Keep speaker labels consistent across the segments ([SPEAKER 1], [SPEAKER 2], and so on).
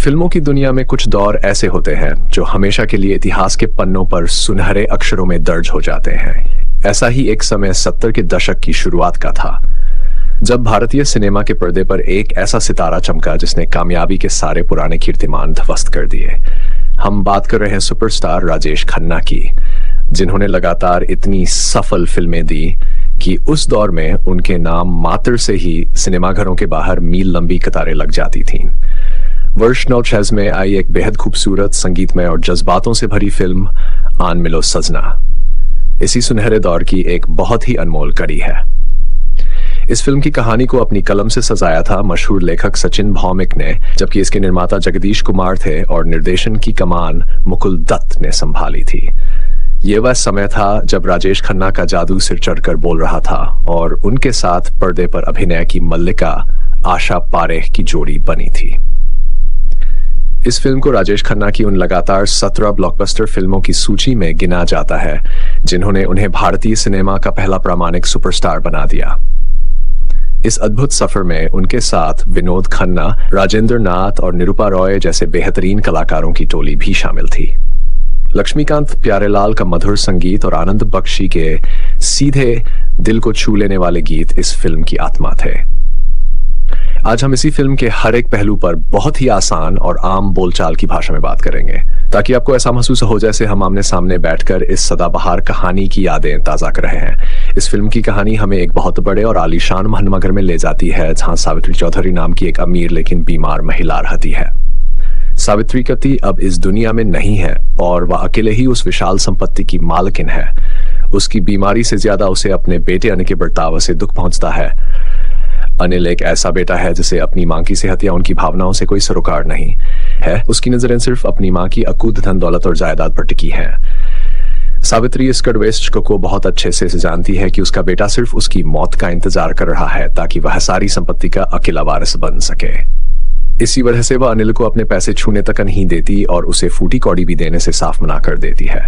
[SPEAKER 1] फिल्मों की दुनिया में कुछ दौर ऐसे होते हैं जो हमेशा के लिए इतिहास के पन्नों पर सुनहरे अक्षरों में दर्ज हो जाते हैं। ऐसा ही एक समय 70 के दशक की शुरुआत का था, जब भारतीय सिनेमा के पर्दे पर एक ऐसा सितारा चमका जिसने कामयाबी के सारे पुराने कीर्तिमान ध्वस्त कर दिए। हम बात कर रहे हैं सुपरस्टार राजेश खन्ना की, जिन्होंने लगातार इतनी सफल फिल्में दी कि उस दौर में उनके नाम मात्र से ही सिनेमाघरों के बाहर मील लंबी कतारें लग जाती थीं। वर्ष 1996 में आई एक बेहद खूबसूरत, संगीतमय और जज्बातों से भरी फिल्म आन मिलो सजना इसी सुनहरे दौर की एक बहुत ही अनमोल कड़ी है। इस फिल्म की कहानी को अपनी कलम से सजाया था मशहूर लेखक सचिन भौमिक ने, जबकि इसके निर्माता जगदीश कुमार थे और निर्देशन की कमान मुकुल दत्त ने संभाली थी। ये वह समय था जब राजेश खन्ना का जादू सिर चढ़कर बोल रहा था और उनके साथ पर्दे पर अभिनय की मल्लिका आशा पारेख की जोड़ी बनी थी। इस फिल्म को राजेश खन्ना की उन लगातार 17 ब्लॉकबस्टर फिल्मों की सूची में गिना जाता है जिन्होंने उन्हें भारतीय सिनेमा का पहला प्रामाणिक सुपरस्टार बना दिया। इस अद्भुत सफर में उनके साथ विनोद खन्ना, राजेंद्र नाथ और निरूपा रॉय जैसे बेहतरीन कलाकारों की टोली भी शामिल थी। लक्ष्मीकांत प्यारेलाल का मधुर संगीत और आनंद बख्शी के सीधे दिल को छू लेने वाले गीत इस फिल्म की आत्मा थे। आज हम इसी फिल्म के हर एक पहलू पर बहुत ही आसान और आम बोलचाल की भाषा में बात करेंगे, ताकि आपको ऐसा महसूस हो जैसे हम आमने सामने बैठकर इस सदाबहार कहानी की यादें ताजा कर रहे हैं। इस फिल्म की कहानी हमें एक बहुत बड़े और आलीशान महानगर में ले जाती है, जहां सावित्री चौधरी नाम की एक अमीर लेकिन बीमार महिला रहती है। सावित्री कति अब इस दुनिया में नहीं है और वह अकेले ही उस विशाल संपत्ति की मालकिन है। उसकी बीमारी से ज्यादा उसे अपने बेटे अनिल के बर्ताव से दुख पहुंचता है। अनिल एक ऐसा बेटा है जिसे अपनी मां की सेहत या उनकी भावनाओं से कोई सरोकार नहीं है। उसकी नजरें सिर्फ अपनी मां की अकूत धन दौलत और जायदाद पर टिकी हैं। सावित्री इस कड़वे सच को बहुत अच्छे से जानती है कि उसका बेटा सिर्फ उसकी मौत का इंतजार कर रहा है ताकि वह सारी संपत्ति का अकेला वारिस बन सके। इसी वजह से वह अनिल को अपने पैसे छूने तक नहीं देती और उसे फूटी कौड़ी भी देने से साफ मना कर देती है।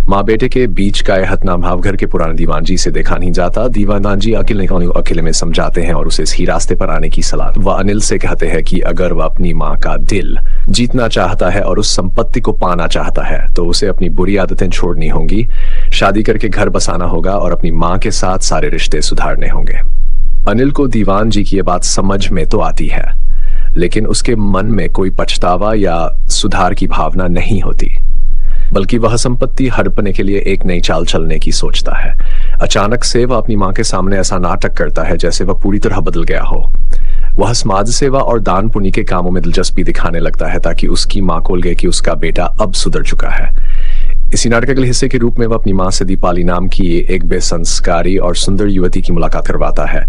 [SPEAKER 1] माँ बेटे के बीच का यह हथना भाव घर के पुराने दीवान जी से देखा नहीं जाता। दीवान जी अकेले में समझाते हैं और उसे इसी रास्ते पर आने की सलाह। वह अनिल से कहते हैं कि अगर वह अपनी माँ का दिल जीतना चाहता है और उस संपत्ति को पाना चाहता है तो उसे अपनी बुरी आदतें छोड़नी होंगी, शादी करके घर बसाना होगा और अपनी माँ के साथ सारे रिश्ते सुधारने होंगे। अनिल को दीवान जी की यह बात समझ में तो आती है, लेकिन उसके मन में कोई पछतावा या सुधार की भावना नहीं होती, बल्कि वह संपत्ति हड़पने के लिए एक नई चाल चलने की सोचता है। अचानक से वह अपनी मां के सामने ऐसा नाटक करता है जैसे वह पूरी तरह बदल गया हो। वह समाज सेवा और दान पुण्य के कामों में दिलचस्पी दिखाने लगता है ताकि उसकी मां को लगे कि उसका बेटा अब सुधर चुका है। इसी नाटक के हिस्से के रूप में वह अपनी मां से दीपाली नाम की एक बेसंस्कारी और सुंदर युवती की मुलाकात करवाता है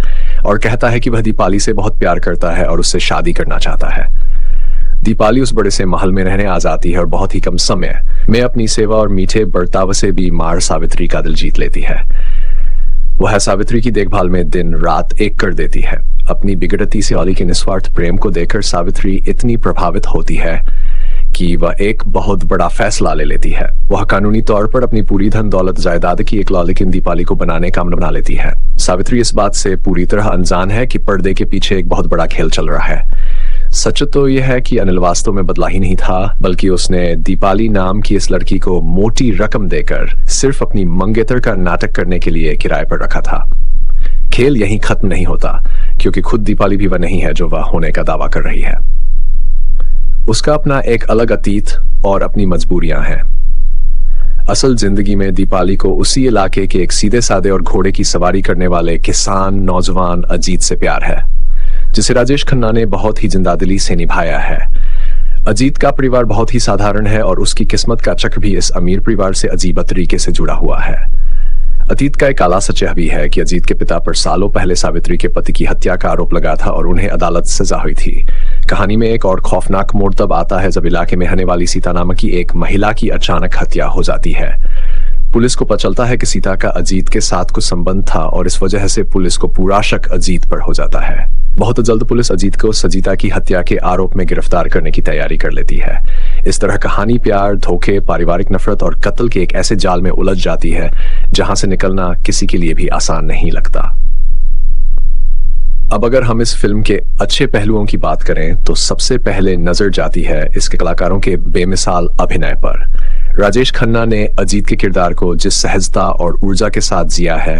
[SPEAKER 1] और कहता है कि वह दीपाली से बहुत प्यार करता है और उससे शादी करना चाहता है। दीपाली उस बड़े से महल में रहने आ जाती है और बहुत ही कम समय में अपनी सेवा और मीठे बर्ताव से बीमार सावित्री का दिल जीत लेती है। वह सावित्री की देखभाल में दिन रात एक कर देती है। अपनी बिगड़ती सी औली के निस्वार्थ प्रेम को देखकर सावित्री इतनी प्रभावित होती है कि वह एक बहुत बड़ा फैसला ले लेती है। वह कानूनी तौर पर अपनी पूरी धन दौलत जायदाद की एक लौलिकिन दीपाली को बनाने का अमल बना लेती है। सावित्री इस बात से पूरी तरह अनजान है कि पर्दे के पीछे एक बहुत बड़ा खेल चल रहा है। सच तो यह है कि अनिल वास्तव में बदला ही नहीं था, बल्कि उसने दीपाली नाम की इस लड़की को मोटी रकम देकर सिर्फ अपनी मंगेतर का नाटक करने के लिए किराए पर रखा था। खेल यहीं खत्म नहीं होता, क्योंकि खुद दीपाली भी वह नहीं है जो वह होने का दावा कर रही है। उसका अपना एक अलग अतीत और अपनी मजबूरियां हैं। असल जिंदगी में दीपाली को उसी इलाके के एक सीधे साधे और घोड़े की सवारी करने वाले किसान नौजवान अजीत से प्यार है, जिसे राजेश खन्ना ने बहुत ही जिंदादिली से निभाया है। अजीत का परिवार बहुत ही साधारण है और उसकी किस्मत का चक्र भी इस अमीर परिवार से अजीब तरीके से जुड़ा हुआ है। अतीत का एक काला सच यह भी है कि अजीत के पिता पर सालों पहले सावित्री के पति की हत्या का आरोप लगा था और उन्हें अदालत सजा हुई थी। कहानी में एक और खौफनाक मोड़ तब आता है जब इलाके में रहने वाली सीता नामक की एक महिला की अचानक हत्या हो जाती है। पुलिस को पता चलता है कि सीता का अजीत के साथ कुछ संबंध था और इस वजह से पुलिस को पूरा शक अजीत पर हो जाता है। बहुत जल्द पुलिस अजीत को सजीता की हत्या के आरोप में गिरफ्तार करने की तैयारी कर लेती है। इस तरह कहानी प्यार, धोखे, पारिवारिक नफरत और कत्ल के एक ऐसे जाल में उलझ जाती है जहां से निकलना किसी के लिए भी आसान नहीं लगता। अब अगर हम इस फिल्म के अच्छे पहलुओं की बात करें तो सबसे पहले नजर जाती है इसके कलाकारों के बेमिसाल अभिनय पर। राजेश खन्ना ने अजीत के किरदार को जिस सहजता और ऊर्जा के साथ जिया है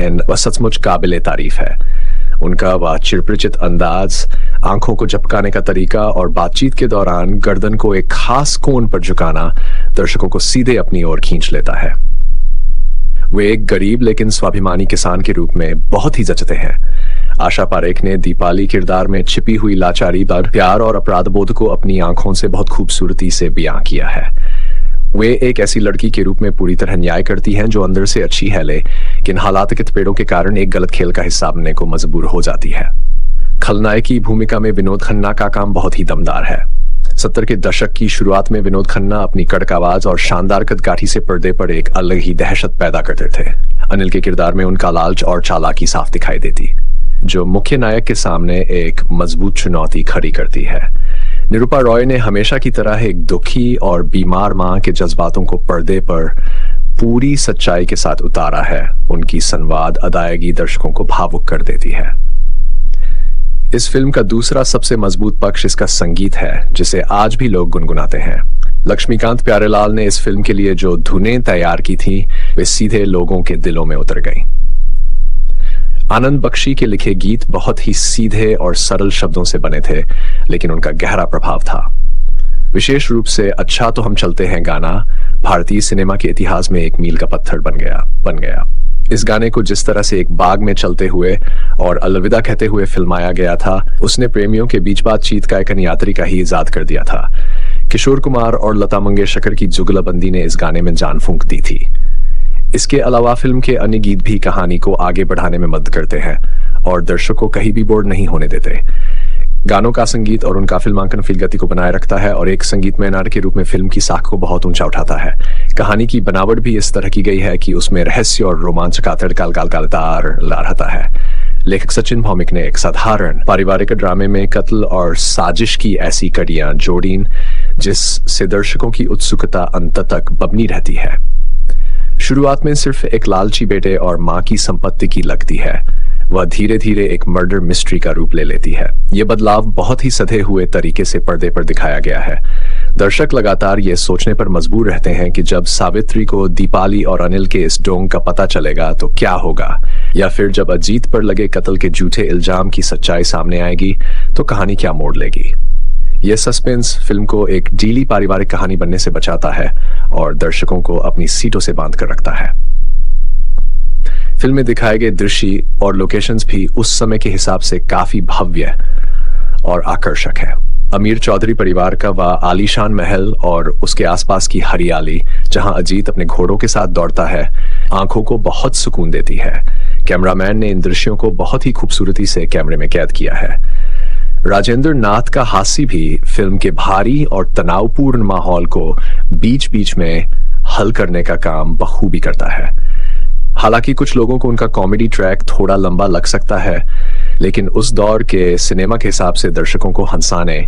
[SPEAKER 1] वह सचमुच काबिले तारीफ है। उनका वह चिरपरिचित अंदाज, आंखों को झपकाने का तरीका और बातचीत के दौरान गर्दन को एक खास कोण पर झुकाना दर्शकों को सीधे अपनी ओर खींच लेता है। वे एक गरीब लेकिन स्वाभिमानी किसान के रूप में बहुत ही जचते हैं। आशा पारेख ने दीपाली किरदार में छिपी हुई लाचारी पर प्यार और अपराध बोध को अपनी आंखों से बहुत खूबसूरती से बयां किया है। वे एक ऐसी लड़की के रूप में पूरी तरह न्याय करती हैं जो अंदर से अच्छी है लेकिन हालात के थपेड़ों के कारण एक गलत खेल का हिस्सा बनने को मजबूर हो जाती है। खलनायक की भूमिका में विनोद खन्ना का काम बहुत ही दमदार है। 70 के दशक की शुरुआत में विनोद खन्ना अपनी कड़क आवाज और शानदार कदकाठी से पर्दे पर एक अलग ही दहशत पैदा करते थे। अनिल के किरदार में उनका लालच और चालाकी साफ दिखाई देती, जो मुख्य नायक के सामने एक मजबूत चुनौती खड़ी करती है। निरूपा रॉय ने हमेशा की तरह एक दुखी और बीमार मां के जज्बातों को पर्दे पर पूरी सच्चाई के साथ उतारा है। उनकी संवाद अदायगी दर्शकों को भावुक कर देती है। इस फिल्म का दूसरा सबसे मजबूत पक्ष इसका संगीत है, जिसे आज भी लोग गुनगुनाते हैं। लक्ष्मीकांत प्यारेलाल ने इस फिल्म के लिए जो धुनें तैयार की थी वे सीधे लोगों के दिलों में उतर गईं। आनंद बख्शी के लिखे गीत बहुत ही सीधे और सरल शब्दों से बने थे, लेकिन उनका गहरा प्रभाव था। विशेष रूप से अच्छा तो हम चलते हैं गाना भारतीय सिनेमा के इतिहास में एक मील का पत्थर बन गया। इस गाने को जिस तरह से एक बाग में चलते हुए और अलविदा कहते हुए फिल्माया गया था, उसने प्रेमियों के बीच बातचीत का एक यात्री का ही इजाद कर दिया था। किशोर कुमार और लता मंगेशकर की जुगलबंदी ने इस गाने में जान फूंक दी थी। इसके अलावा फिल्म के अन्य गीत भी कहानी को आगे बढ़ाने में मदद करते हैं और दर्शकों को कहीं भी बोर नहीं होने देते। गानों का संगीत और उनका फिल्मांकन फिल्म गति को बनाए रखता है और एक संगीतमय नाटक के रूप में फिल्म की साख को बहुत ऊंचा उठाता है। कहानी की बनावट भी इस तरह की गई है कि उसमें रहस्य और रोमांच का तड़का ला रहता है। लेखक सचिन भौमिक ने एक साधारण पारिवारिक ड्रामे में कत्ल और साजिश की ऐसी कड़ियां जोड़ी जिससे दर्शकों की उत्सुकता अंत तक बनी रहती है। शुरुआत में सिर्फ एक लालची बेटे और मां की संपत्ति की लगती है, वह धीरे धीरे एक मर्डर मिस्ट्री का रूप ले लेती है। यह बदलाव बहुत ही सधे हुए तरीके से पर्दे पर दिखाया गया है। दर्शक लगातार ये सोचने पर मजबूर रहते हैं कि जब सावित्री को दीपाली और अनिल के इस ढोंग का पता चलेगा तो क्या होगा, या फिर जब अजीत पर लगे कत्ल के झूठे इल्जाम की सच्चाई सामने आएगी तो कहानी क्या मोड़ लेगी। यह सस्पेंस फिल्म को एक ढीली पारिवारिक कहानी बनने से बचाता है और दर्शकों को अपनी सीटों से बांध कर रखता है। फिल्म में दिखाए गए दृश्य और लोकेशंस भी उस समय के हिसाब से काफी भव्य और आकर्षक है। अमीर चौधरी परिवार का वह आलीशान महल और उसके आसपास की हरियाली जहां अजीत अपने घोड़ों के साथ दौड़ता है, आंखों को बहुत सुकून देती है। कैमरामैन ने इन दृश्यों को बहुत ही खूबसूरती से कैमरे में कैद किया है। राजेंद्र नाथ का हास्य भी फिल्म के भारी और तनावपूर्ण माहौल को बीच बीच में हल करने का काम बखूबी करता है। हालांकि कुछ लोगों को उनका कॉमेडी ट्रैक थोड़ा लंबा लग सकता है, लेकिन उस दौर के सिनेमा के हिसाब से दर्शकों को हंसाने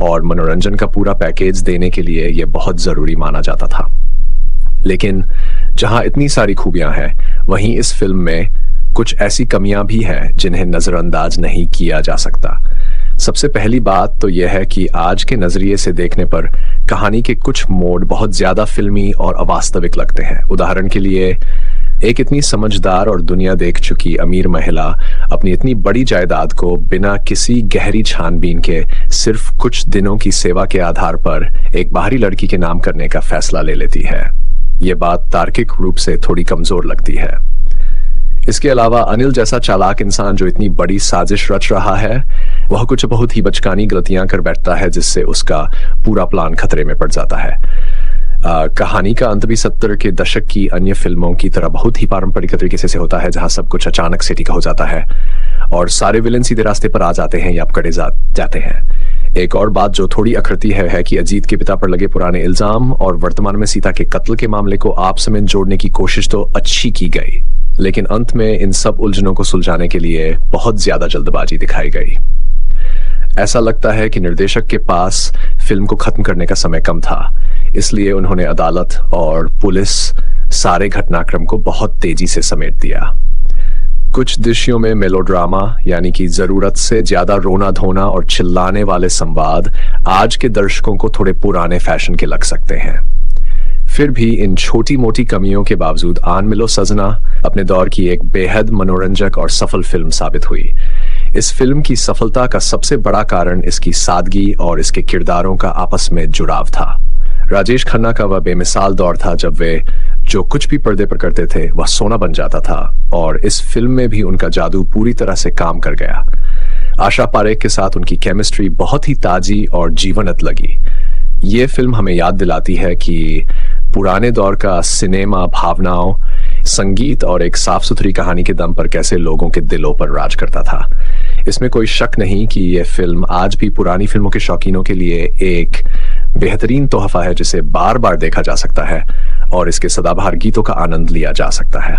[SPEAKER 1] और मनोरंजन का पूरा पैकेज देने के लिए यह बहुत जरूरी माना जाता था। लेकिन जहां इतनी सारी खूबियां हैं, वहीं इस फिल्म में कुछ ऐसी कमियां भी हैं जिन्हें नजरअंदाज नहीं किया जा सकता। सबसे पहली बात तो यह है कि आज के नजरिए से देखने पर कहानी के कुछ मोड़ बहुत ज्यादा फिल्मी और अवास्तविक लगते हैं। उदाहरण के लिए, एक इतनी समझदार और दुनिया देख चुकी अमीर महिला अपनी इतनी बड़ी जायदाद को बिना किसी गहरी छानबीन के सिर्फ कुछ दिनों की सेवा के आधार पर एक बाहरी लड़की के नाम करने का फैसला ले लेती है। ये बात तार्किक रूप से थोड़ी कमजोर लगती है। इसके अलावा अनिल जैसा चालाक इंसान जो इतनी बड़ी साजिश रच रहा है, वह कुछ बहुत ही बचकानी गलतियां कर बैठता है जिससे उसका पूरा प्लान खतरे में पड़ जाता है। कहानी का अंत भी 70 के दशक की अन्य फिल्मों की तरह बहुत ही पारंपरिक तरीके से होता है, जहां सब कुछ अचानक से टीका हो जाता है और सारे विलेन सीधे रास्ते पर आ जाते हैं या पकड़े जाते हैं। एक और बात जो थोड़ी अखरती है कि अजीत के पिता पर लगे पुराने इल्जाम और वर्तमान में सीता के कत्ल के मामले को आपस में जोड़ने की कोशिश तो अच्छी की गई, लेकिन अंत में इन सब उलझनों को सुलझाने के लिए बहुत ज्यादा जल्दबाजी दिखाई गई। ऐसा लगता है कि निर्देशक के पास फिल्म को खत्म करने का समय कम था, इसलिए उन्होंने अदालत और पुलिस सारे घटनाक्रम को बहुत तेजी से समेट दिया। कुछ दृश्यों में मेलोड्रामा यानी कि जरूरत से ज्यादा रोना धोना और चिल्लाने वाले संवाद आज के दर्शकों को थोड़े पुराने फैशन के लग सकते हैं। फिर भी इन छोटी मोटी कमियों के बावजूद आन मिलो सजना अपने दौर की एक बेहद मनोरंजक और सफल फिल्म साबित हुई। इस फिल्म की सफलता का सबसे बड़ा कारण इसकी सादगी और इसके किरदारों का आपस में जुड़ाव था। राजेश खन्ना का वह बेमिसाल दौर था जब वे जो कुछ भी पर्दे पर करते थे वह सोना बन जाता था, और इस फिल्म में भी उनका जादू पूरी तरह से काम कर गया। आशा पारेख के साथ उनकी केमिस्ट्री बहुत ही ताजी और जीवंत लगी। ये फिल्म हमें याद दिलाती है कि पुराने दौर का सिनेमा भावनाओं, संगीत और एक साफ सुथरी कहानी के दम पर कैसे लोगों के दिलों पर राज करता था। इसमें कोई शक नहीं कि यह फिल्म आज भी पुरानी फिल्मों के शौकीनों के लिए एक बेहतरीन तोहफा है जिसे बार बार देखा जा सकता है और इसके सदाबहार गीतों का आनंद लिया जा सकता है।